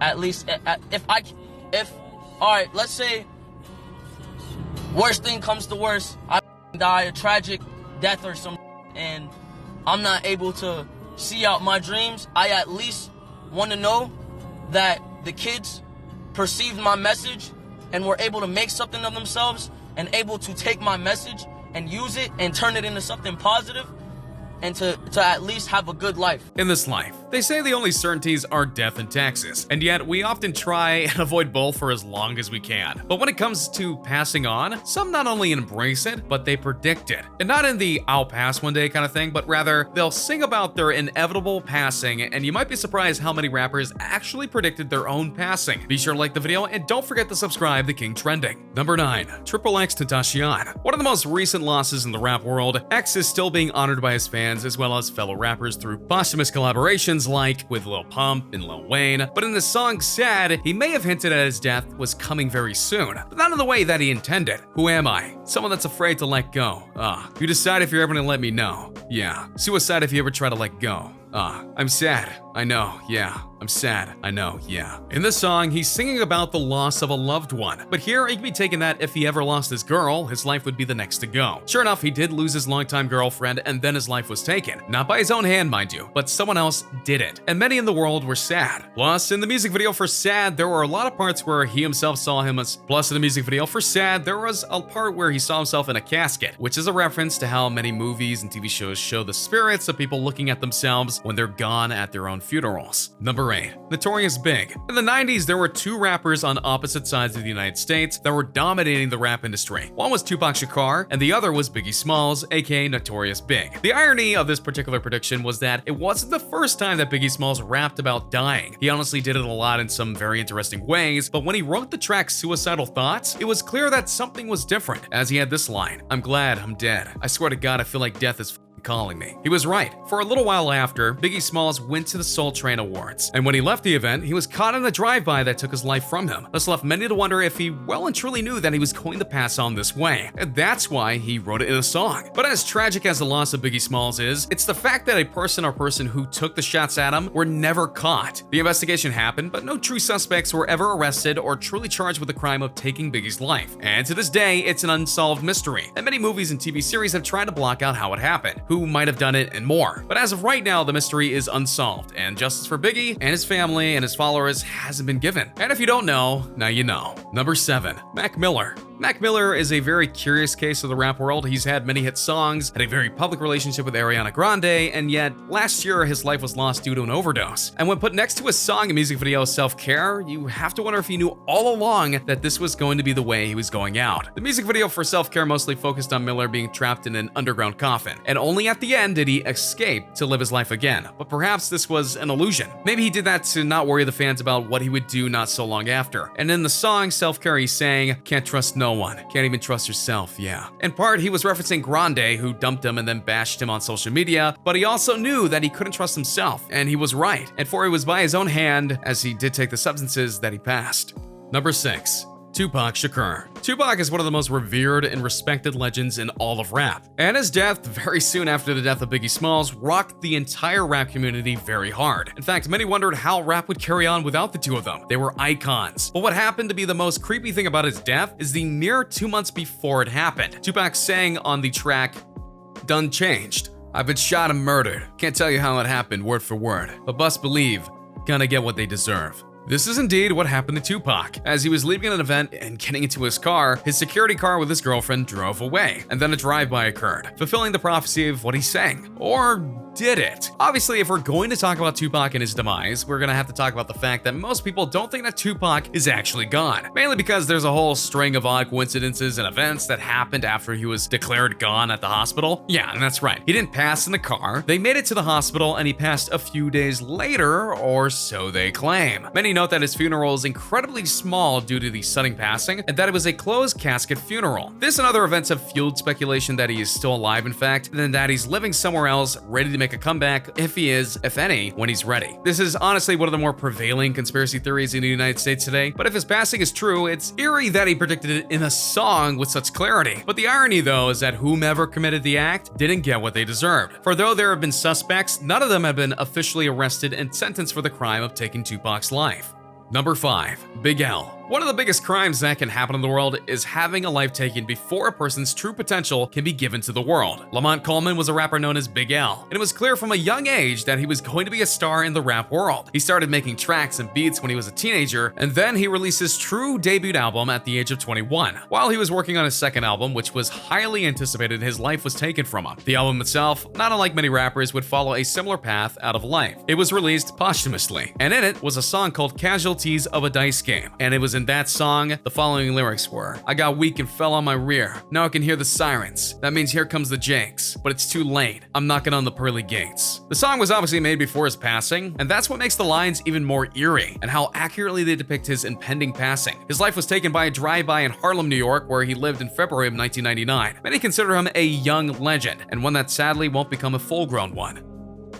at least, if, all right, let's say, worst thing comes to worst, I die a tragic death or something, and I'm not able to see out my dreams, I at least want to know that the kids perceived my message and were able to make something of themselves and able to take my message and use it and turn it into something positive and to at least have a good life. In this life, they say the only certainties are death and taxes, and yet we often try and avoid both for as long as we can. But when it comes to passing on, some not only embrace it, but they predict it. And not in the I'll pass one day kind of thing, but rather they'll sing about their inevitable passing, and you might be surprised how many rappers actually predicted their own passing. Be sure to like the video and don't forget to subscribe to King Trending. Number 9. XXXTentacion. One of the most recent losses in the rap world, X is still being honored by his fans as well as fellow rappers through posthumous collaborations like with Lil Pump and Lil Wayne, but in the song Sad, he may have hinted at his death was coming very soon, but not in the way that he intended. Who am I? Someone that's afraid to let go. You decide if you're ever gonna let me know. Yeah. Suicide if you ever try to let go. I'm sad. I know, yeah. I'm sad. I know, yeah. In this song, he's singing about the loss of a loved one. But here, it can be taken that if he ever lost his girl, his life would be the next to go. Sure enough, he did lose his longtime girlfriend, and then his life was taken. Not by his own hand, mind you, but someone else did it. And many in the world were sad. Plus, in the music video for Sad, there were a lot of parts where he himself saw him as... Plus, in the music video for Sad, there was a part where he saw himself in a casket, which is a reference to how many movies and TV shows show the spirits of people looking at themselves when they're gone at their own funerals. Number 8. Notorious B.I.G. In the 90s, there were two rappers on opposite sides of the United States that were dominating the rap industry. One was Tupac Shakur, and the other was Biggie Smalls, aka Notorious B.I.G. The irony of this particular prediction was that it wasn't the first time that Biggie Smalls rapped about dying. He honestly did it a lot in some very interesting ways, but when he wrote the track Suicidal Thoughts, it was clear that something was different, as he had this line, "I'm glad I'm dead. I swear to God, I feel like death is calling me." He was right. For a little while after, Biggie Smalls went to the Soul Train Awards, and when he left the event, he was caught in a drive-by that took his life from him. This left many to wonder if he well and truly knew that he was going to pass on this way, and that's why he wrote it in a song. But as tragic as the loss of Biggie Smalls is, it's the fact that a person or person who took the shots at him were never caught. The investigation happened, but no true suspects were ever arrested or truly charged with the crime of taking Biggie's life. And to this day, it's an unsolved mystery, and many movies and TV series have tried to block out how it happened, who might have done it, and more. But as of right now, the mystery is unsolved, and justice for Biggie and his family and his followers hasn't been given. And if you don't know, now you know. Number 7. Mac Miller. Mac Miller is a very curious case of the rap world. He's had many hit songs, had a very public relationship with Ariana Grande, and yet last year his life was lost due to an overdose. And when put next to his song and music video Self-Care, you have to wonder if he knew all along that this was going to be the way he was going out. The music video for Self-Care mostly focused on Miller being trapped in an underground coffin, and only at the end did he escape to live his life again. But perhaps this was an illusion. Maybe he did that to not worry the fans about what he would do not so long after. And in the song Self-Care, he sang, "Can't trust no one. Can't even trust yourself, yeah." In part, he was referencing Grande, who dumped him and then bashed him on social media, but he also knew that he couldn't trust himself, and he was right. And for it was by his own hand, as he did take the substances, that he passed. Number 6. Tupac Shakur. Tupac is one of the most revered and respected legends in all of rap, and his death, very soon after the death of Biggie Smalls, rocked the entire rap community very hard. In fact, many wondered how rap would carry on without the two of them. They were icons. But what happened to be the most creepy thing about his death is the mere 2 months before it happened. Tupac sang on the track, "Done Changed. I've been shot and murdered. Can't tell you how it happened word for word, but best believe, gonna get what they deserve." This is indeed what happened to Tupac. As he was leaving an event and getting into his car, his security car with his girlfriend drove away, and then a drive-by occurred, fulfilling the prophecy of what he sang. Or did it? Obviously, if we're going to talk about Tupac and his demise, we're gonna have to talk about the fact that most people don't think that Tupac is actually gone. Mainly because there's a whole string of odd coincidences and events that happened after he was declared gone at the hospital. Yeah, and that's right. He didn't pass in the car. They made it to the hospital and he passed a few days later, or so they claim. Many note that his funeral is incredibly small due to the sudden passing, and that it was a closed casket funeral. This and other events have fueled speculation that he is still alive, in fact, and that he's living somewhere else, ready to make a comeback, if he is, if any, when he's ready. This is honestly one of the more prevailing conspiracy theories in the United States today, but if his passing is true, it's eerie that he predicted it in a song with such clarity. But the irony, though, is that whomever committed the act didn't get what they deserved. For though there have been suspects, none of them have been officially arrested and sentenced for the crime of taking Tupac's life. Number 5. Big L. One of the biggest crimes that can happen in the world is having a life taken before a person's true potential can be given to the world. Lamont Coleman was a rapper known as Big L, and it was clear from a young age that he was going to be a star in the rap world. He started making tracks and beats when he was a teenager, and then he released his true debut album at the age of 21. While he was working on his second album, which was highly anticipated, his life was taken from him. The album itself, not unlike many rappers, would follow a similar path out of life. It was released posthumously, and in it was a song called Casualties of a Dice Game, and it was in that song the following lyrics were: I got weak and fell on my rear. Now I can hear the sirens. That means here comes the Janks. But it's too late. I'm knocking on the pearly gates. The song was obviously made before his passing, and that's what makes the lines even more eerie, and how accurately they depict his impending passing. His life was taken by a drive-by in Harlem, New York, where he lived in February of 1999. Many consider him a young legend, and one that sadly won't become a full-grown one.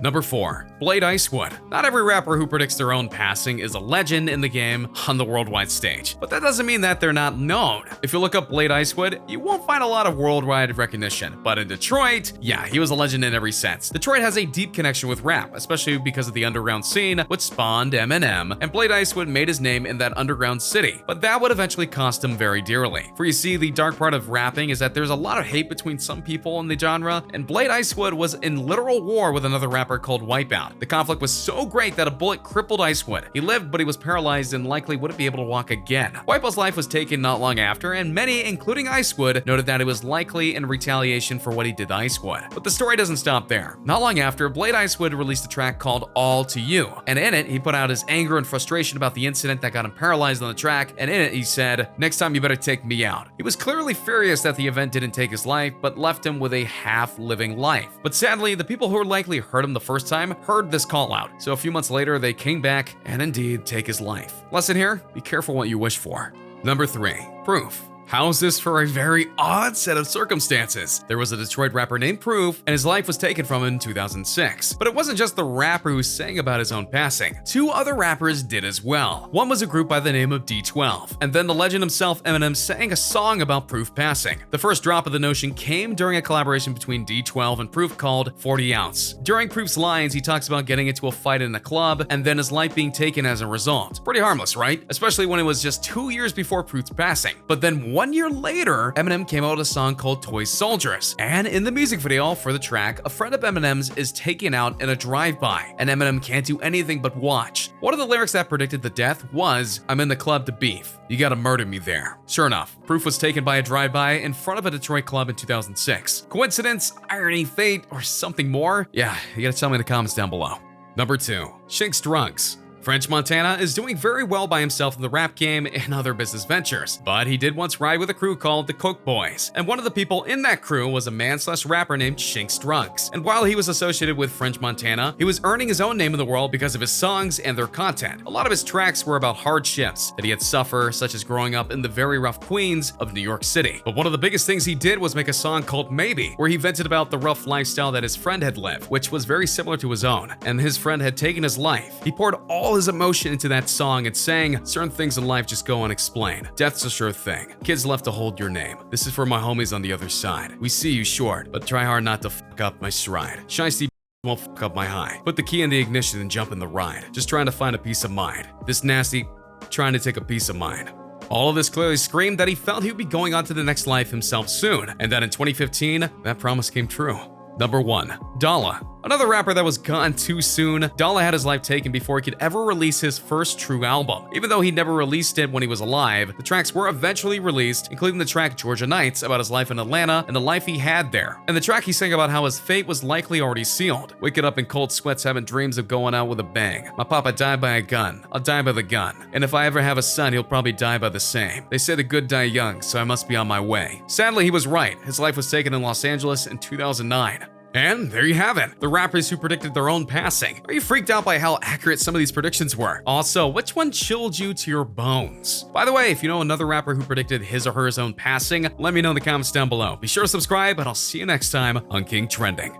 Number 4. Blade Icewood. Not every rapper who predicts their own passing is a legend in the game on the worldwide stage, but that doesn't mean that they're not known. If you look up Blade Icewood, you won't find a lot of worldwide recognition, but in Detroit, yeah, he was a legend in every sense. Detroit has a deep connection with rap, especially because of the underground scene, which spawned Eminem, and Blade Icewood made his name in that underground city, but that would eventually cost him very dearly. For you see, the dark part of rapping is that there's a lot of hate between some people in the genre, and Blade Icewood was in literal war with another rapper called Wipeout. The conflict was so great that a bullet crippled Icewood. He lived, but he was paralyzed and likely wouldn't be able to walk again. Wipeout's life was taken not long after, and many, including Icewood, noted that it was likely in retaliation for what he did to Icewood. But the story doesn't stop there. Not long after, Blade Icewood released a track called All to You, and in it, he put out his anger and frustration about the incident that got him paralyzed on the track, and in it, he said, "Next time you better take me out." He was clearly furious that the event didn't take his life, but left him with a half-living life. But sadly, the people who likely heard him the first time heard this call out, so a few months later they came back and indeed take his life. Lesson here, be careful what you wish for. Number 3. Proof. How's this for a very odd set of circumstances? There was a Detroit rapper named Proof, and his life was taken from him in 2006. But it wasn't just the rapper who sang about his own passing. 2 other rappers did as well. One was a group by the name of D12, and then the legend himself, Eminem, sang a song about Proof passing. The first drop of the notion came during a collaboration between D12 and Proof called 40 Ounce. During Proof's lines, he talks about getting into a fight in a club, and then his life being taken as a result. Pretty harmless, right? Especially when it was just 2 years before Proof's passing. But then 1 year later, Eminem came out with a song called Toy Soldiers, and in the music video for the track, a friend of Eminem's is taken out in a drive-by, and Eminem can't do anything but watch. One of the lyrics that predicted the death was, "I'm in the club to beef. You gotta murder me there." Sure enough, Proof was taken by a drive-by in front of a Detroit club in 2006. Coincidence, irony, fate, or something more? Yeah, you gotta tell me in the comments down below. Number 2. Chinx Drugz. French Montana is doing very well by himself in the rap game and other business ventures, but he did once ride with a crew called the Coke Boys, and one of the people in that crew was a man/rapper named Chinx Drugz. And while he was associated with French Montana, he was earning his own name in the world because of his songs and their content. A lot of his tracks were about hardships that he had suffered, such as growing up in the very rough Queens of New York City. But one of the biggest things he did was make a song called Maybe, where he vented about the rough lifestyle that his friend had lived, which was very similar to his own, and his friend had taken his life. He poured all his emotion into that song and sang, "Certain things in life just go unexplained. Death's a sure thing. Kids left to hold your name. This is for my homies on the other side. We see you short, but try hard not to fuck up my stride. Shiesty won't fuck up my high. Put the key in the ignition and jump in the ride. Just trying to find a peace of mind. This nasty, trying to take a piece of mine." All of this clearly screamed that he felt he would be going on to the next life himself soon, and that in 2015, that promise came true. Number 1. Dolla. Another rapper that was gone too soon, Dolla had his life taken before he could ever release his first true album. Even though he never released it when he was alive, the tracks were eventually released, including the track Georgia Nights about his life in Atlanta and the life he had there. And the track he sang about how his fate was likely already sealed. Waking up in cold sweats having dreams of going out with a bang. My papa died by a gun. I'll die by the gun. And if I ever have a son, he'll probably die by the same. They say the good die young, so I must be on my way. Sadly, he was right. His life was taken in Los Angeles in 2009. And there you have it, the rappers who predicted their own passing. Are you freaked out by how accurate some of these predictions were? Also, which one chilled you to your bones? By the way, if you know another rapper who predicted his or her own passing, let me know in the comments down below. Be sure to subscribe, and I'll see you next time on King Trending.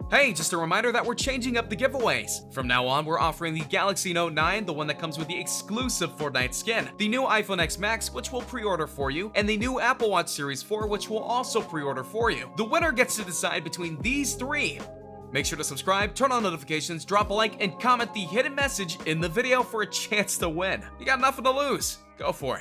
Hey, just a reminder that we're changing up the giveaways. From now on, we're offering the Galaxy Note 9, the one that comes with the exclusive Fortnite skin, the new iPhone X Max, which we'll pre-order for you, and the new Apple Watch Series 4, which we'll also pre-order for you. The winner gets to decide between these 3. Make sure to subscribe, turn on notifications, drop a like, and comment the hidden message in the video for a chance to win. You got nothing to lose. Go for it.